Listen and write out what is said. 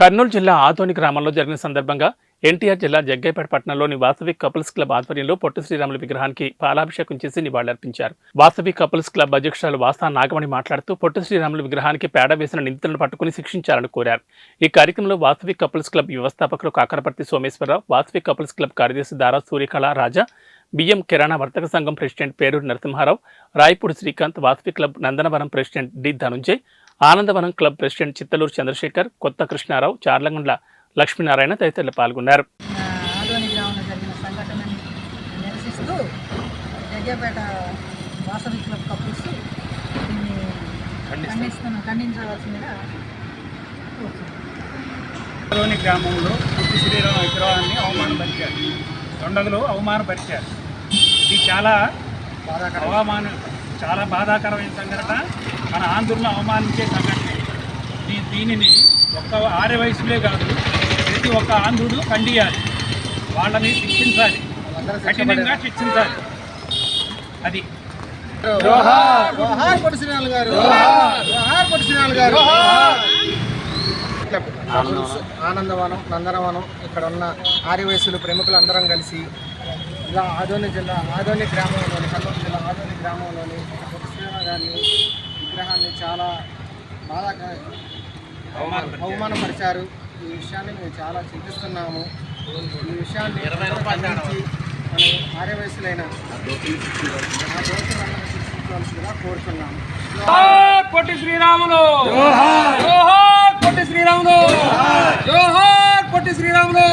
కర్నూలు జిల్లా ఆదోని గ్రామంలో జరిగిన సందర్భంగా ఎన్టీఆర్ జిల్లా జగ్గైపేట పట్టణంలోని వాసవి కపుల్స్ క్లబ్ ఆధ్వర్యంలో పొట్టి శ్రీరాములు విగ్రహానికి పాలాభిషేకం చేసి నివాళులర్పించారు. వాసవి కపుల్స్ క్లబ్ అధ్యక్షురాలు వాసా నాగమణి మాట్లాడుతూ పొట్టి శ్రీరాములు విగ్రహానికి పేడ వేసిన నిందితులను పట్టుకుని శిక్షించాలని కోరారు. ఈ కార్యక్రమంలో వాసవి కపుల్స్ క్లబ్ వ్యవస్థాపకులు కాకరపర్తి సోమేశ్వరరావు, వాసవి కపుల్స్ క్లబ్ కార్యదర్శి దారా సూర్యకళ రాజా, బియ్యం కిరాణా వర్తక సంఘం president Peruru Narasimharao, Rayapudi Srikanth, Vasavi club Nandanavaram president D Dhananjay, Anandavanam club president Chittaluru Chandrasekhar, Kotha Krishnarao, Charlagandla Lakshminarayana తదితరులు పాల్గొన్నారు. ఆదోని గ్రామంలో జరిగిన సంఘటనని నిరసిస్తూ జగ్గైపేట వాసవి క్లబ్ కపుల్స్ దీన్ని ఖండించవలసిందిగా ఆదోని గ్రామంలో పొట్టి శ్రీరామ విగ్రహాన్ని అవమానపరిచారు, దొండగులు అవమానపరిచారు. ఇది చాలా బాధాకరమైన సంఘటన, మన ఆంధ్రులను అవమానించే సంఘటన. దీనిని ఒక్క ఆరే వయసులే కాదు, ప్రతి ఒక్క ఆంధ్రుడు ఖండియాలి, వాళ్ళని శిక్షించాలి, కఠినంగా శిక్షించాలి. అది ఆనందవనం, నందనవనం, ఇక్కడ ఉన్న ఆర్యవయసులు ప్రముఖులు అందరం కలిసి ఇలా ఆదోని గ్రామంలోని కర్నూలు జిల్లా ఆదోని గ్రామంలోని పొట్టి శ్రీరామ గారి విగ్రహాన్ని చాలా బాగా అవమానపరిచారు. ఈ విషయాన్ని మేము చాలా చింతిస్తున్నాము. ఈ విషయాన్ని ఖండించి మన ఆర్యవయసులైన ఆ దోషులను శిక్షించవలసిందిగా కోరుతున్నాము. పొట్టి శ్రీరాములు, పొట్టి శ్రీరాములు, పొట్టి శ్రీరాములు.